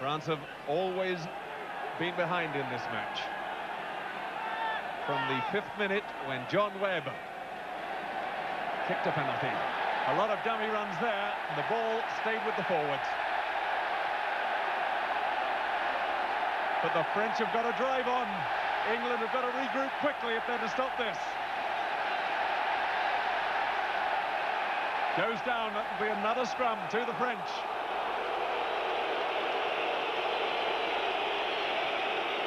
France have always been behind in this match. From the 5th minute, when John Webb kicked a penalty. A lot of dummy runs there, and the ball stayed with the forwards. But the French have got to drive on. England have got to regroup quickly if they're to stop this. Goes down, that will be another scrum to the French.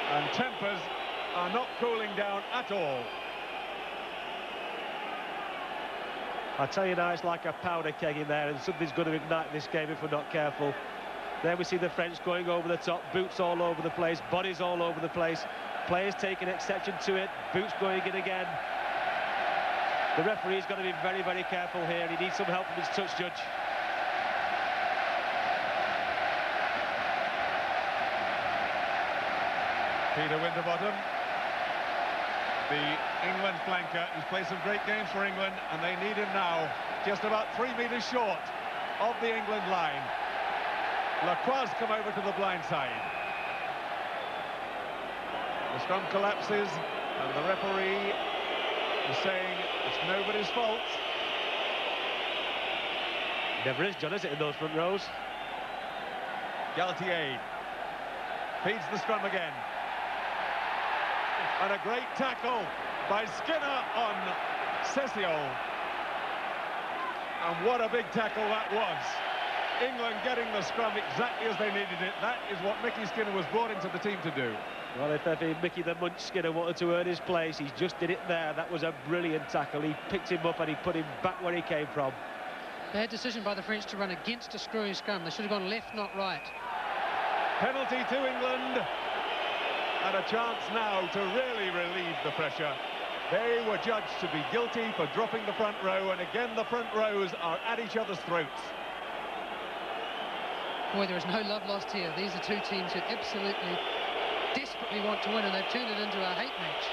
And tempers are not cooling down at all. I tell you now, it's like a powder keg in there, and something's going to ignite this game if we're not careful. There we see the French going over the top, boots all over the place, bodies all over the place, players taking exception to it, boots going in again. The referee's got to be very, very careful here. He needs some help from his touch judge. Peter Winterbottom, the England flanker, who's played some great games for England, and they need him now, just about 3 metres short of the England line. Lacroix come over to the blind side. The scrum collapses, and the referee is saying it's nobody's fault. Never is, John, is it, in those front rows? Galtier feeds the scrum again. And a great tackle by Skinner on Sessio. And what a big tackle that was. England getting the scrum exactly as they needed it. That is what Mickey Skinner was brought into the team to do. Well, if ever Mickey the Munch Skinner wanted to earn his place, he just did it there. That was a brilliant tackle. He picked him up and he put him back where he came from. Bad decision by the French to run against a screwy scrum. They should have gone left, not right. Penalty to England. And a chance now to really relieve the pressure. They were judged to be guilty for dropping the front row, and again the front rows are at each other's throats. Boy, there is no love lost here. These are two teams who absolutely, desperately want to win, and they've turned it into a hate match.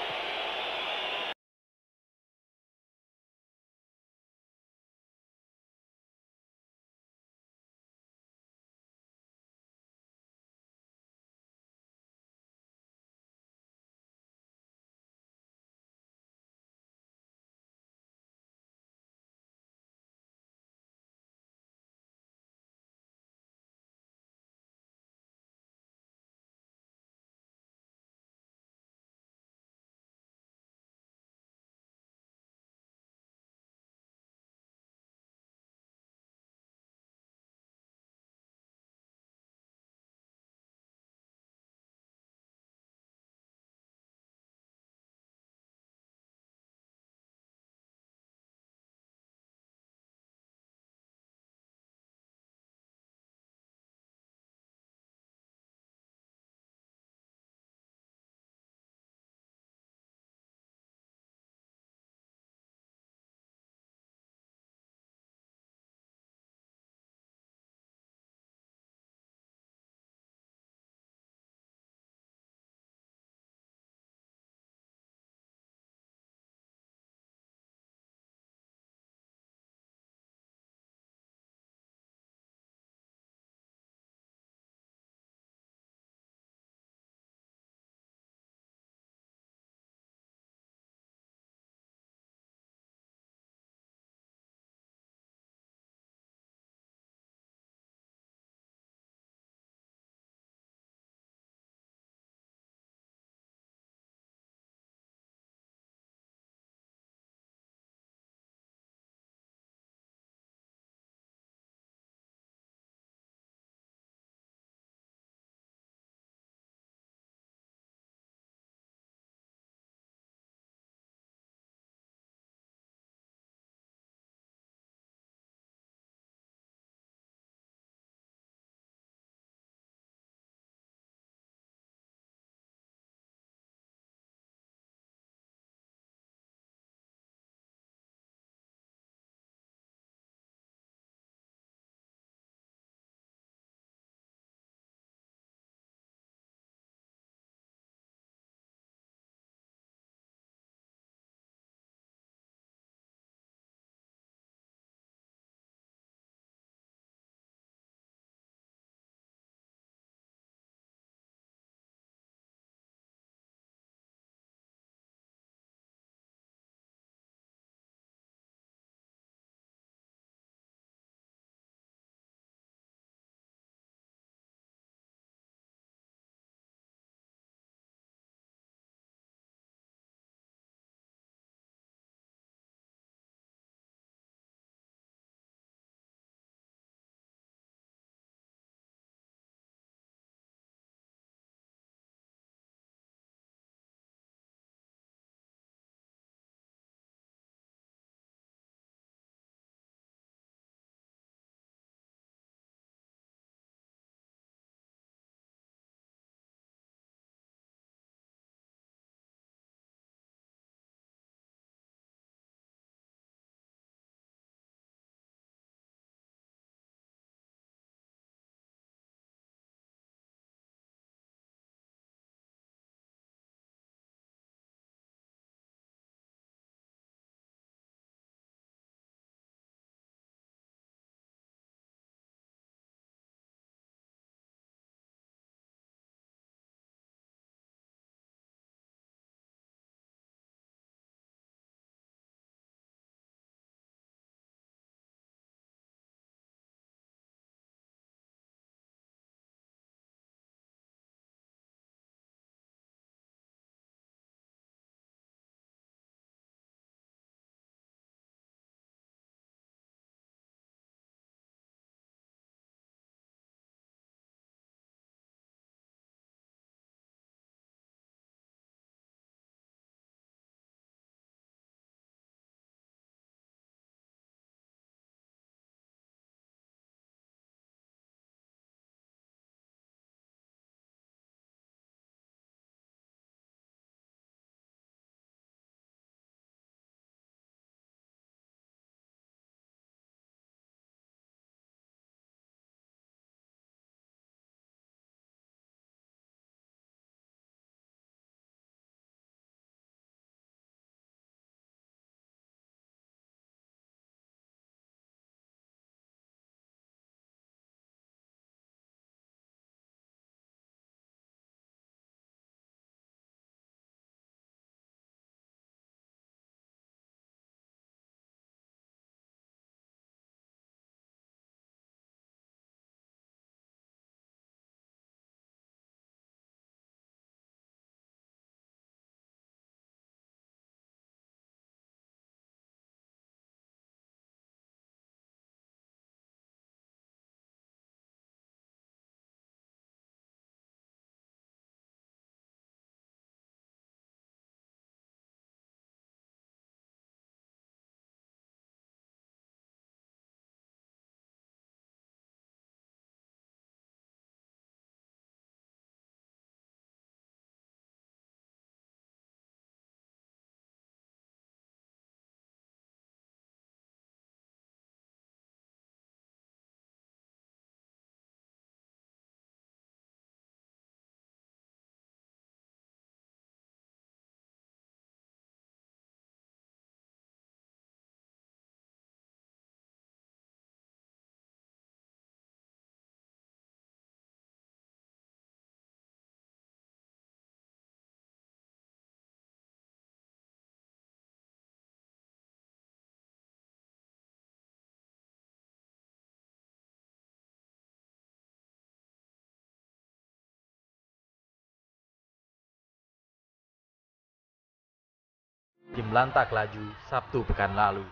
tim lantak laju Sabtu pekan lalu.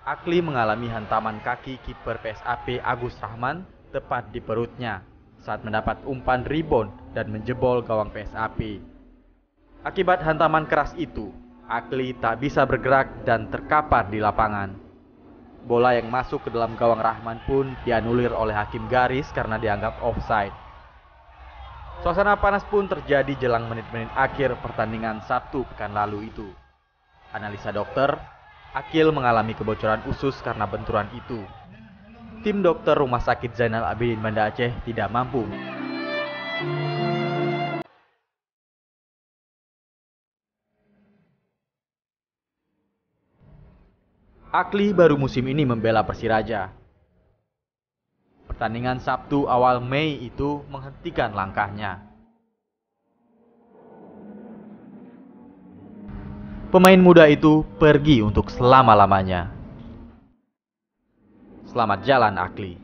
Akli mengalami hantaman kaki kiper PSAP Agus Rahman tepat di perutnya saat mendapat umpan rebound dan menjebol gawang PSAP. Akibat hantaman keras itu, Akli tak bisa bergerak dan terkapar di lapangan. Bola yang masuk ke dalam gawang Rahman pun dianulir oleh hakim garis karena dianggap offside. Suasana panas pun terjadi jelang menit-menit akhir pertandingan Sabtu pekan lalu itu. Analisa dokter, Akil mengalami kebocoran usus karena benturan itu. Tim dokter Rumah Sakit Zainal Abidin Banda Aceh tidak mampu. Akli baru musim ini membela Persiraja. Pertandingan Sabtu awal Mei itu menghentikan langkahnya. Pemain muda itu pergi untuk selama-lamanya. Selamat jalan, Akli.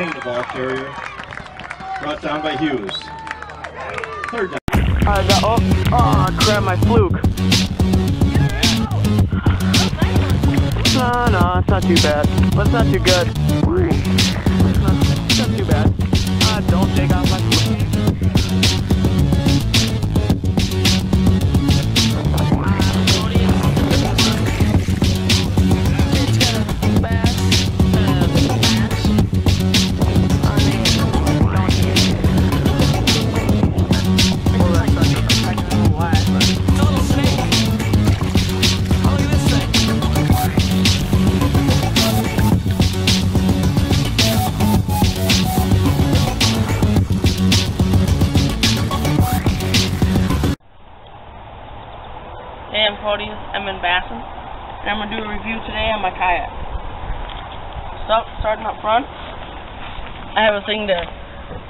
The ball carrier brought down by Hughes. Third down. Crap, my fluke. No, it's not too bad. But it's not too good. It's not too bad. Don't take off my fluke. Hey, I'm Cody, I'm in Bassin, and I'm going to do a review today on my kayak. Starting up front, I have a thing to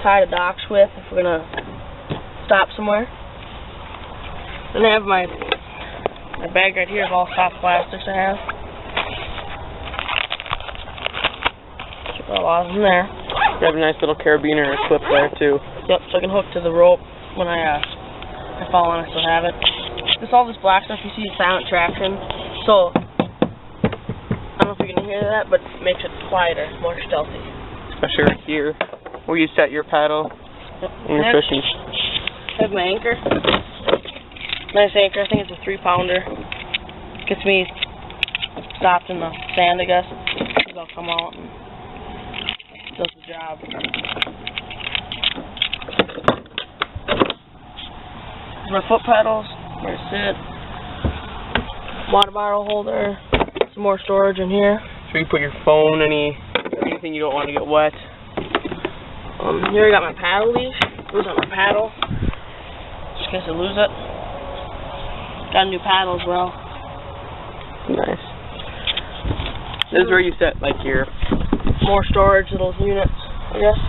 tie the docks with if we're going to stop somewhere. Then I have my bag right here of all soft plastics I have. Keep a lot of them there. You have a nice little carabiner clip there too. Yep, so I can hook to the rope when I fall on, I still have it. All this black stuff you see is silent traction, so I don't know if you're going to hear that, but it makes it quieter, more stealthy. Especially right here, where you set your paddle and your fishing. I have my anchor. Nice anchor, I think it's a 3-pounder. Gets me stopped in the sand, I guess. I'll come out and does the job. My foot pedals. Where to sit, water bottle holder, some more storage in here. So you put your phone, anything you don't want to get wet. Here I got my paddle leash. Lose on my paddle, just in case I lose it. Got a new paddle as well. Nice. This is where you set like your more storage, little units, I guess.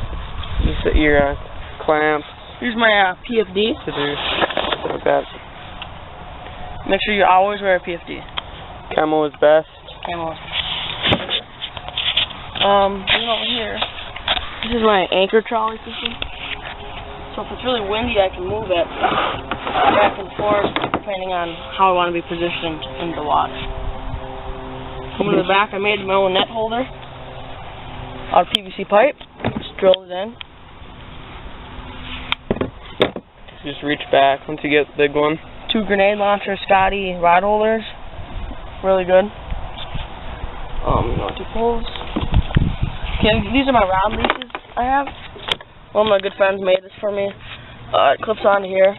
You set your clamps. Here's my PFD. Scissors, like that. Make sure you always wear a PFD. Camo is best. Camo. Then over here, this is my anchor trolley system. So if it's really windy, I can move it back and forth depending on how I want to be positioned in the water. Coming to the back, I made my own net holder out of PVC pipe. Just drilled it in. Just reach back once you get the big one. 2 grenade launcher Scotty rod holders, really good. You want 2 pulls. Okay, these are my rod leashes I have. One of my good friends made this for me. It clips onto here,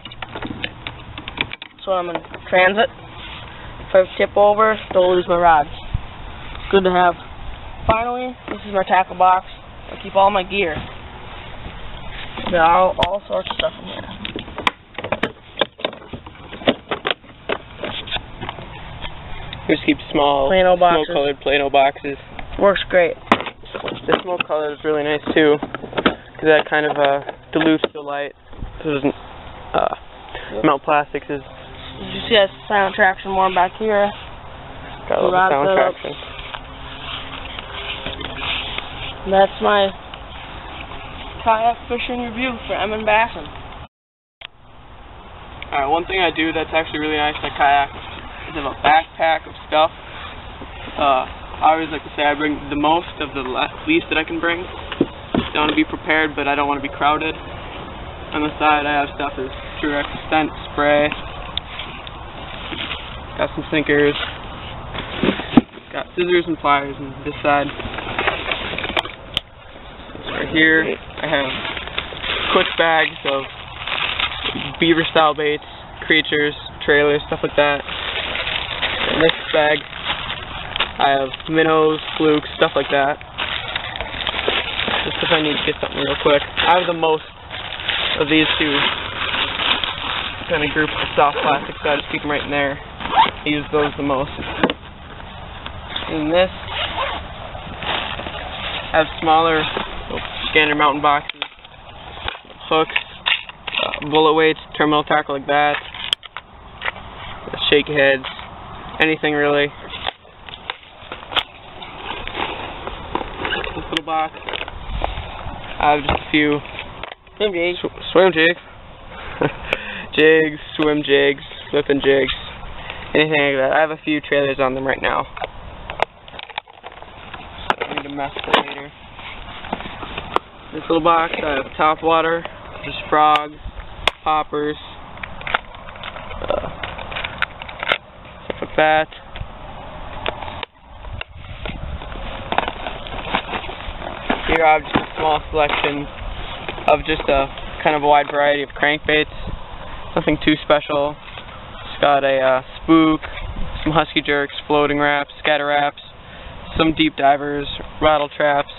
so I'm in transit. If I tip over, don't lose my rods. It's good to have. Finally, this is my tackle box. I keep all my gear. There are all sorts of stuff in here. Just keep small, smoke-colored Plano boxes. Works great. The smoke color is really nice too, because that kind of dilutes the light. So it doesn't melt plastics. Did you see that silent traction more back here? Got a little sound traction. That's my kayak fishing review for Emmon Bassin. Alright, one thing I do that's actually really nice to kayak is have a backpack of stuff. I always like to say I bring the most of the least that I can bring. I want to be prepared, but I don't want to be crowded. On the side I have stuff as Truex scent spray. Got some sinkers. Got scissors and pliers on this side. Right here I have quick bags of beaver style baits, creatures, trailers, stuff like that. In this bag I have minnows, flukes, stuff like that. Just if I need to get something real quick. I have the most of these two kind of groups of soft plastic, so I just keep them right in there. I use those the most. In this, I have smaller Gander mountain boxes, hooks, bullet weights, terminal tackle like that, shake heads, anything really. This little box, I have just a few swim jigs, jigs, swim jigs, flipping jigs, anything like that. I have a few trailers on them right now. So I need to mess for later. This little box, I have top water, just frogs, poppers, stuff like that. Here I have just a small selection of just a kind of a wide variety of crankbaits. Nothing too special. It's got a spook, some husky jerks, floating wraps, scatter wraps, some deep divers, rattle traps,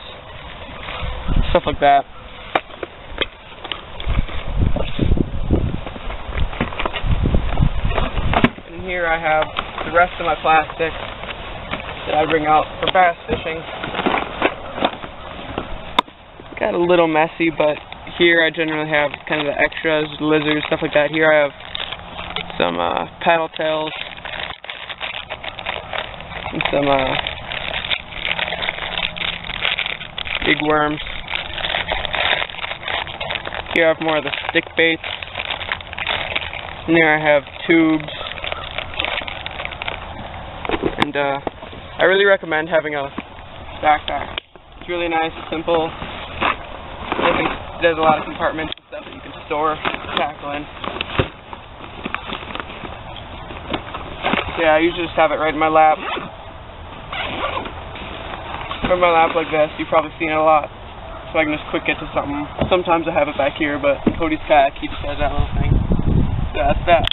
stuff like that. And here I have the rest of my plastics that I bring out for bass fishing. Got a little messy, but here I generally have kind of the extras, lizards, stuff like that. Here I have some paddle tails and some big worms. Here I have more of the stick baits. And there I have tubes. And I really recommend having a backpack. It's really nice, simple. There's a lot of compartments and stuff that you can store tackle in. Yeah, I usually just have it right in my lap. From my lap like this, you've probably seen it a lot. So I can just quick get to something. Sometimes I have it back here, but Cody's kayak, he just has that little thing. So that's that.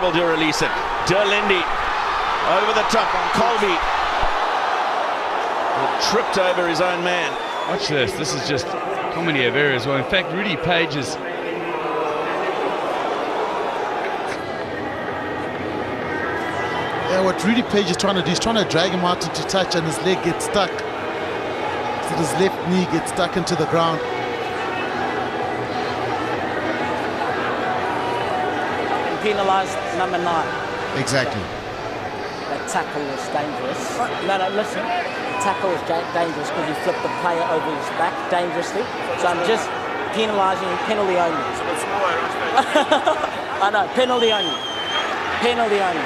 able to release it. De Lindy over the top on Colby. Tripped over his own man. Watch this. This is just comedy of errors. Well, in fact, Rudy Page is... Yeah, what Rudy Page is trying to do, he's trying to drag him out into touch and his leg gets stuck. So his left knee gets stuck into the ground. Penalised number 9. Exactly. That tackle was dangerous. No, listen. The tackle was dangerous because he flipped the player over his back dangerously. So I'm just penalising penalty only. I know, penalty only. Penalty only.